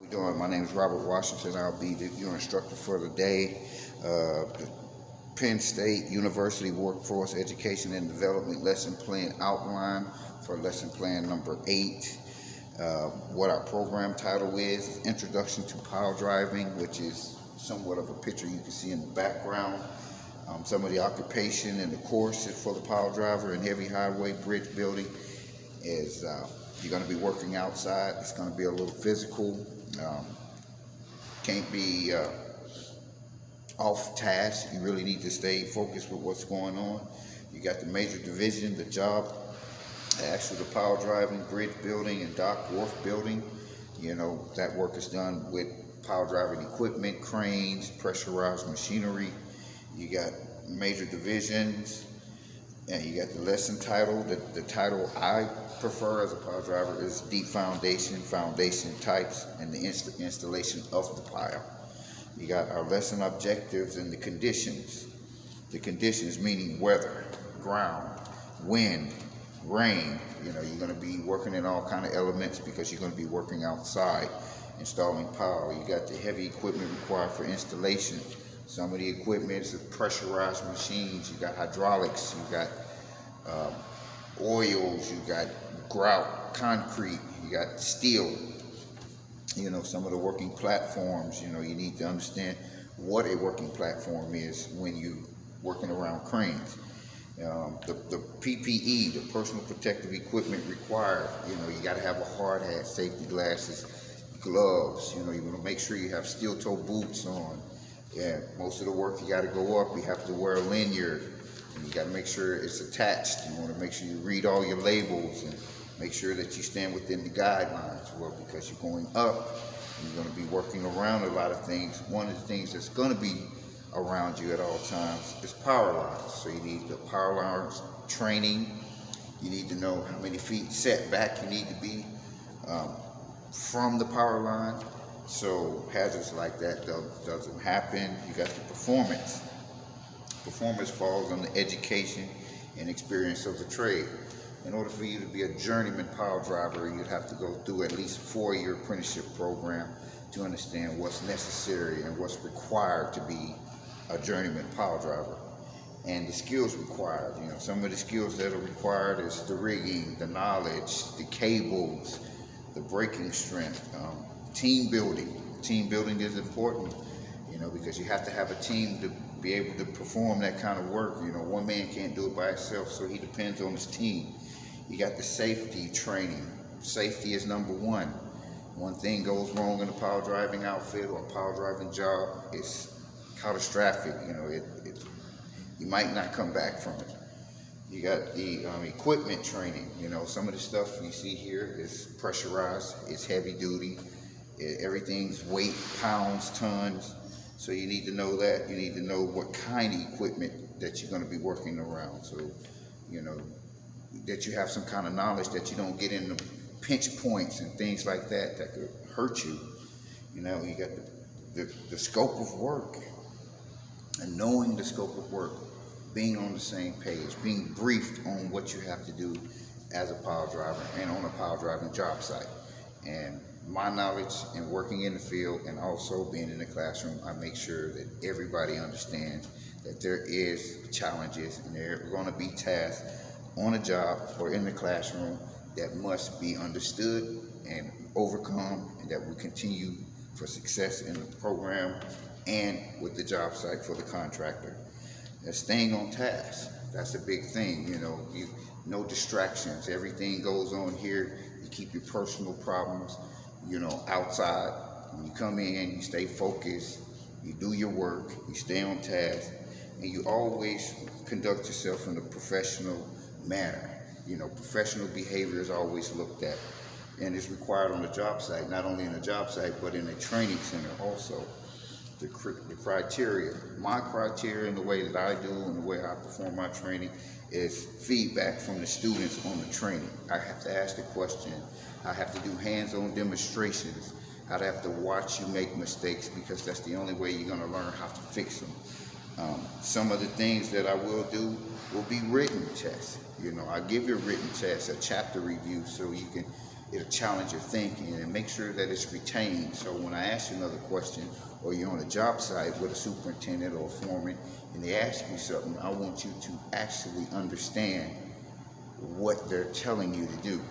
Doing? My name is Robert Washington. I'll be your instructor for the day. The Penn State University Workforce Education and Development Lesson Plan outline for lesson plan number 8. What our program title is Introduction to Power Driving, which is somewhat of a picture you can see in the background. Some of the occupation and the course for the power driver in heavy highway bridge building is you're going to be working outside. It's going to be a little physical. Can't be off task. You really need to stay focused with what's going on. You got the major division, the job, actually the power driving, bridge building, and dock wharf building. You know, that work is done with power driving equipment, cranes, pressurized machinery. You got major divisions, and you got the lesson title. The title I prefer as a power driver is Deep Foundation, Foundation Types, and the installation of the pile. You got our lesson objectives and the conditions. The conditions meaning weather, ground, wind, rain. You know, you're going to be working in all kind of elements because you're going to be working outside, installing power. You got the heavy equipment required for installation. Some of the equipment is pressurized machines. You got hydraulics. You got oils. You got grout, concrete. You got steel. You know, some of the working platforms. You know, you need to understand what a working platform is when you're working around cranes. The PPE, the personal protective equipment required. You know, you got to have a hard hat, safety glasses, gloves. You know, you want to make sure you have steel toe boots on. Yeah, most of the work you got to go up. You have to wear a lanyard, and you got to make sure it's attached. You want to make sure you read all your labels and make sure that you stand within the guidelines. Well, because you're going up, and you're going to be working around a lot of things. One of the things that's going to be around you at all times is power lines. So you need the power lines training. You need to know how many feet set back you need to be from the power line, so hazards like that doesn't happen. You got the performance. Performance falls on the education and experience of the trade. In order for you to be a journeyman power driver, you'd have to go through at least a 4-year apprenticeship program to understand what's necessary and what's required to be a journeyman power driver. And the skills required, you know, some of the skills that are required is the rigging, the knowledge, the cables, the braking strength, team building. Team building is important, you know, because you have to have a team to be able to perform that kind of work. You know, one man can't do it by himself, so he depends on his team. You got the safety training. Safety is number one. One thing goes wrong in a power driving outfit or a power driving job, it's catastrophic. You know, you might not come back from it. You got the equipment training. You know, some of the stuff you see here is pressurized, it's heavy duty, everything's weight, pounds, tons. So you need to know that. You need to know what kind of equipment that you're going to be working around. So, you know, that you have some kind of knowledge that you don't get into pinch points and things like that that could hurt you. You know, you got the scope of work, and knowing the scope of work, being on the same page, being briefed on what you have to do as a power driver and on a power driving job site. And my knowledge and working in the field and also being in the classroom, I make sure that everybody understands that there is challenges and there are going to be tasks on a job or in the classroom that must be understood and overcome, and that we continue for success in the program and with the job site for the contractor. And staying on task, that's a big thing. You know, no distractions. Everything goes on here. You keep your personal problems, you know, outside. When you come in, you stay focused, you do your work, you stay on task, and you always conduct yourself in a professional manner. You know, professional behavior is always looked at, and it's required on the job site, not only in a job site, but in a training center also. The criteria, my criteria and the way that I do and the way I perform my training is feedback from the students on the training. I have to ask the question. I have to do hands-on demonstrations. I have to watch you make mistakes, because that's the only way you're going to learn how to fix them. Some of the things that I will do will be written tests. You know, I give you a written test, a chapter review, so you can it'll challenge your thinking and make sure that it's retained. So when I ask you another question, or you're on a job site with a superintendent or a foreman, and they ask you something, I want you to actually understand what they're telling you to do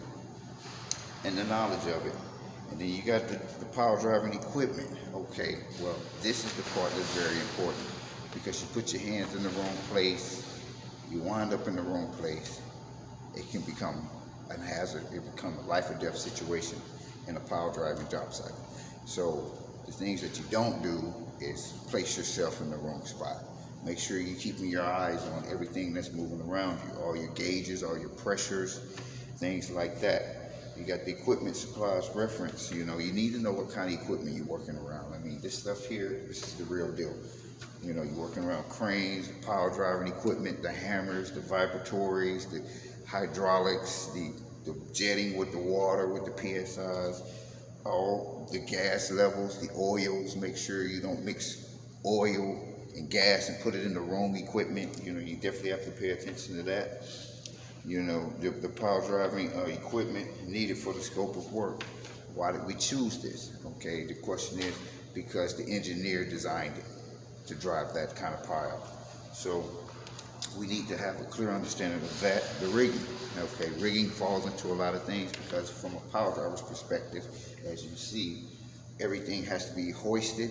and the knowledge of it. And then you got the power driving equipment. Okay, well, this is the part that's very important, because you put your hands in the wrong place, you wind up in the wrong place, it can become a hazard. It becomes a life or death situation in a power driving job site. So the things that you don't do is place yourself in the wrong spot. Make sure you're keeping your eyes on everything that's moving around you, all your gauges, all your pressures, things like that. You got the equipment supplies reference. You know, you need to know what kind of equipment you're working around. I mean, this stuff here, this is the real deal. You know, you're working around cranes, power driving equipment, the hammers, the vibratories, the hydraulics, the jetting with the water, with the PSIs, all the gas levels, the oils. Make sure you don't mix oil and gas and put it in the wrong equipment. You know, you definitely have to pay attention to that. You know, the power driving equipment needed for the scope of work. Why did we choose this? Okay, the question is because the engineer designed it to drive that kind of power. So we need to have a clear understanding of that. The rigging. Okay, rigging falls into a lot of things, because from a power driver's perspective, as you see, everything has to be hoisted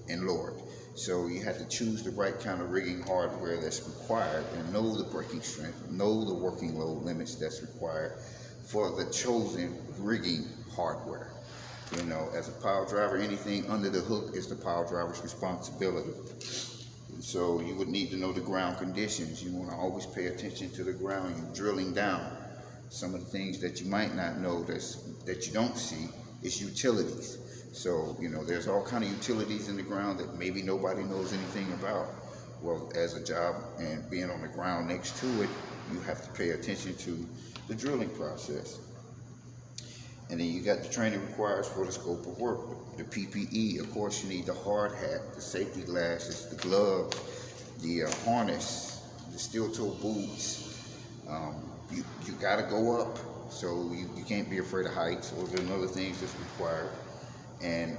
and lowered. So you have to choose the right kind of rigging hardware that's required, and know the braking strength, know the working load limits that's required for the chosen rigging hardware. You know, as a power driver, anything under the hook is the power driver's responsibility. So you would need to know the ground conditions. You want to always pay attention to the ground. You're drilling down. Some of the things that you might not know that you don't see is utilities. So, you know, there's all kind of utilities in the ground that maybe nobody knows anything about. Well, as a job and being on the ground next to it, you have to pay attention to the drilling process. And then you got the training required for the scope of work. The PPE, of course, you need the hard hat, the safety glasses, the gloves, the harness, the steel-toe boots. You got to go up, so you can't be afraid of heights. Those are another things that's required. And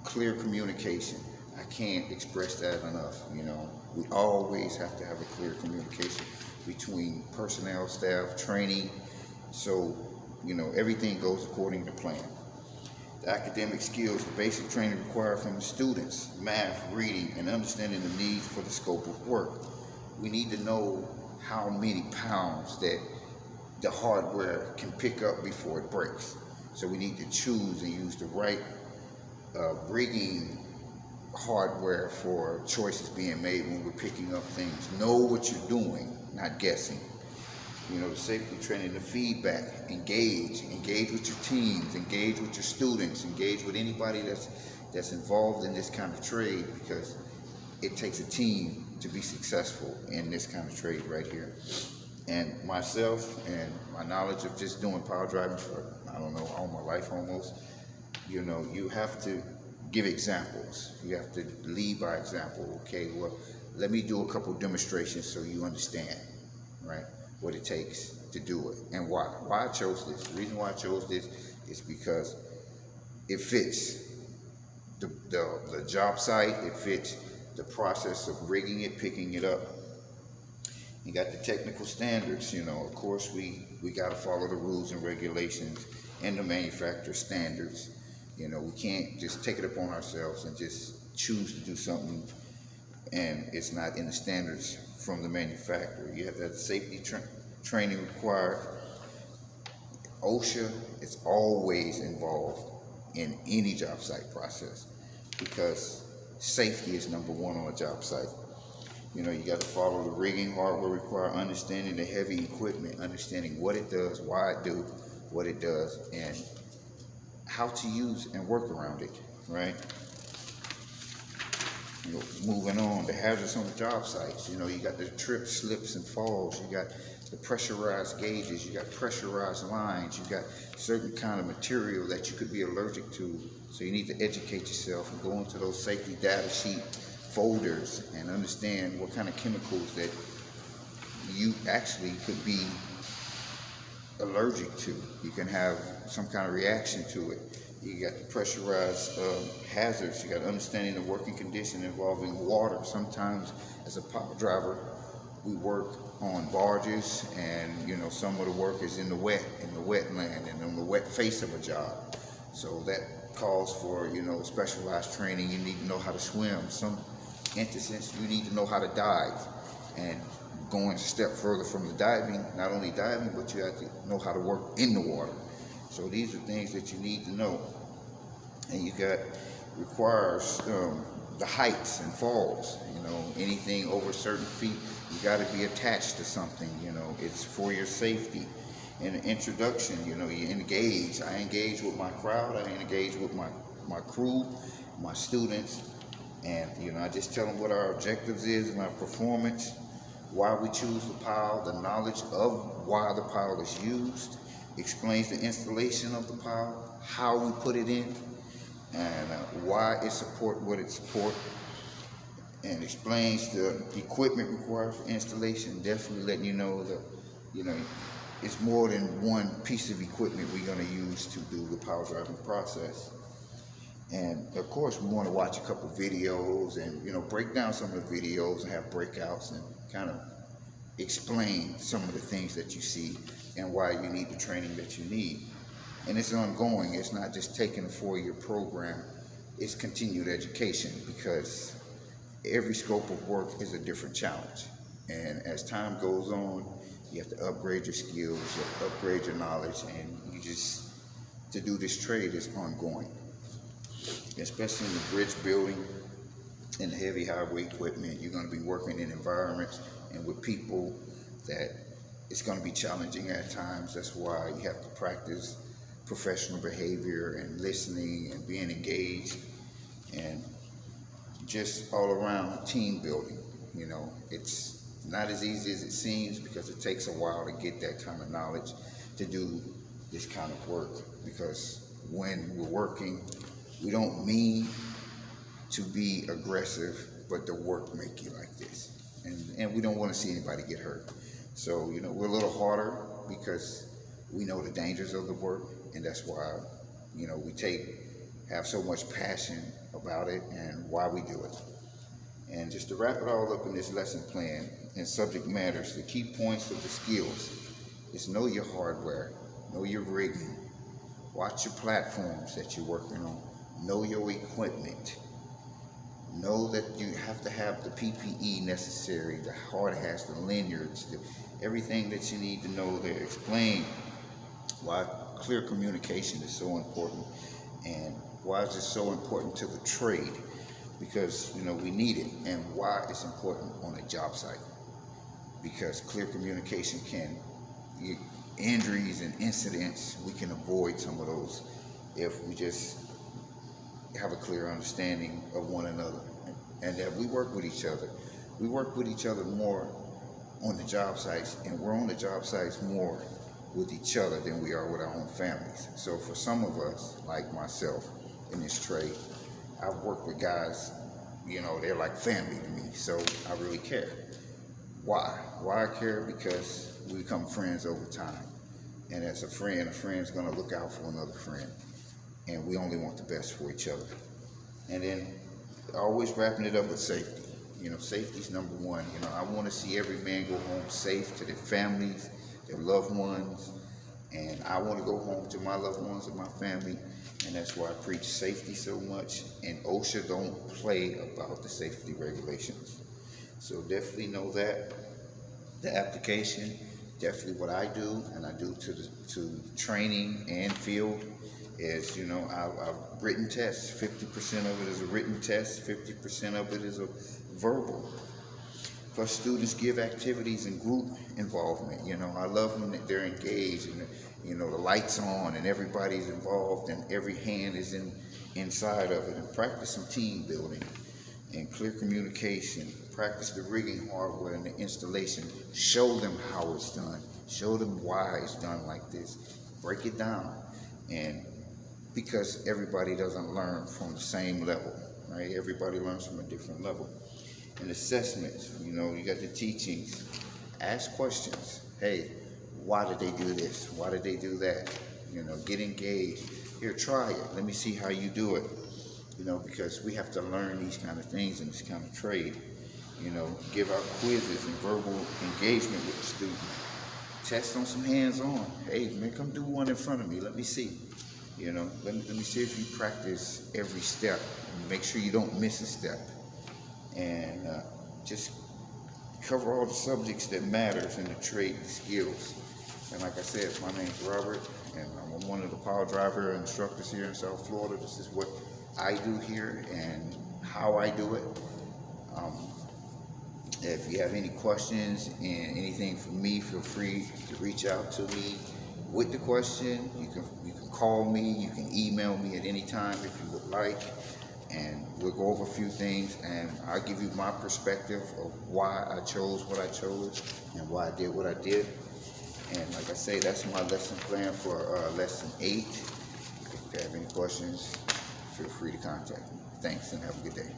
clear communication. I can't express that enough. You know, we always have to have a clear communication between personnel, staff, training. So, you know, everything goes according to plan. The academic skills, the basic training required from the students, math, reading, and understanding the needs for the scope of work. We need to know how many pounds that the hardware can pick up before it breaks. So we need to choose and use the right rigging hardware for choices being made when we're picking up things. Know what you're doing, not guessing. You know, the safety training, the feedback, engage with your teams, engage with your students, engage with anybody that's involved in this kind of trade, because it takes a team to be successful in this kind of trade right here. And myself and my knowledge of just doing power driving for, I don't know, all my life almost, you know, you have to give examples. You have to lead by example. Okay, well, let me do a couple demonstrations so you understand, right, what it takes to do it and why. Why I chose this. The reason why I chose this is because it fits the job site. It fits the process of rigging it, picking it up. You got the technical standards. You know, of course, we got to follow the rules and regulations and the manufacturer standards. You know, we can't just take it upon ourselves and just choose to do something and it's not in the standards from the manufacturer. You have that safety training required. OSHA is always involved in any job site process, because safety is number one on a job site. You know, you got to follow the rigging hardware required, understanding the heavy equipment, understanding what it does, why it do what it does, and how to use and work around it, right? You know, moving on, the hazards on the job sites. You know, you got the trips, slips, and falls. You got the pressurized gauges. You got pressurized lines. You got certain kind of material that you could be allergic to. So you need to educate yourself and go into those safety data sheet folders and understand what kind of chemicals that you actually could be allergic to. You can have some kind of reaction to it. You got the pressurized hazards. You got understanding the working condition involving water. Sometimes as a power driver, we work on barges, and you know, some of the work is in the wetland and on the wet face of a job. So that calls for, you know, specialized training. You need to know how to swim. Some instances you need to know how to dive. And going a step further from the diving, not only diving, but you have to know how to work in the water. So these are things that you need to know. And requires the heights and falls. You know, anything over certain feet, you got to be attached to something. You know, it's for your safety. In the introduction, you know, you engage. I engage with my crowd. I engage with my crew, my students, and you know, I just tell them what our objectives is and our performance, why we choose the pile, the knowledge of why the pile is used, explains the installation of the pile, how we put it in, and why it support what it support, and explains the equipment required for installation. Definitely letting you know that, you know, it's more than one piece of equipment we're going to use to do the power driving process. And of course, we want to watch a couple videos and, you know, break down some of the videos and have breakouts and kind of explain some of the things that you see and why you need the training that you need. And it's ongoing. It's not just taking a 4-year program. It's continued education, because every scope of work is a different challenge. And as time goes on, you have to upgrade your skills, you have to upgrade your knowledge, and to do this trade is ongoing. Especially in the bridge building and the heavy highway equipment, you're going to be working in environments and with people that it's going to be challenging at times. That's why you have to practice professional behavior and listening and being engaged, and just all around team building. You know, it's not as easy as it seems, because it takes a while to get that kind of knowledge to do this kind of work. Because when we're working, we don't mean to be aggressive, but the work make you like this. And we don't want to see anybody get hurt. So, you know, we're a little harder because we know the dangers of the work, and that's why, you know, we have so much passion about it and why we do it. And just to wrap it all up in this lesson plan and subject matters, the key points of the skills is know your hardware, know your rigging, watch your platforms that you're working on, know your equipment, know that you have to have the PPE necessary, the hard hats, the lanyards, everything that you need to know there. Explain why clear communication is so important, and why is it so important to the trade, because, you know, we need it, and why it's important on a job site, because clear communication injuries and incidents, we can avoid some of those if we just have a clear understanding of one another, and that we work with each other. We work with each other more on the job sites, and we're on the job sites more with each other than we are with our own families. So for some of us, like myself in this trade, I've worked with guys, you know, they're like family to me, so I really care. Why? Why I care? Because we become friends over time. And as a friend's gonna look out for another friend. And we only want the best for each other. And then always wrapping it up with safety. You know, safety's number one. You know, I want to see every man go home safe to their families, their loved ones, and I want to go home to my loved ones and my family, and that's why I preach safety so much. And OSHA don't play about the safety regulations. So definitely know that. The application, definitely what I do, and I do to training and field, is, you know, I've written tests. 50% of it is a written test, 50% of it is a verbal. Plus students give activities and group involvement. You know, I love when they're engaged and, you know, the lights on and everybody's involved and every hand is inside of it. And practice some team building and clear communication. Practice the rigging hardware and the installation. Show them how it's done. Show them why it's done like this. Break it down. And because everybody doesn't learn from the same level, right? Everybody learns from a different level. And assessments, you know, you got the teachings. Ask questions. Hey, why did they do this? Why did they do that? You know, get engaged. Here, try it. Let me see how you do it. You know, because we have to learn these kind of things in this kind of trade. You know, give out quizzes and verbal engagement with the student. Test on some hands-on. Hey, man, come do one in front of me. Let me see. You know, let me see if you practice every step. Make sure you don't miss a step. And just cover all the subjects that matters in the trade skills. And like I said, my name's Robert, and I'm one of the power driver instructors here in South Florida. This is what I do here and how I do it. If you have any questions and anything from me, feel free to reach out to me with the question. You can call me, you can email me at any time if you would like, and we'll go over a few things, and I'll give you my perspective of why I chose what I chose and why I did what I did. And like I say, that's my lesson plan for lesson 8. If you have any questions, feel free to contact me. Thanks, and have a good day.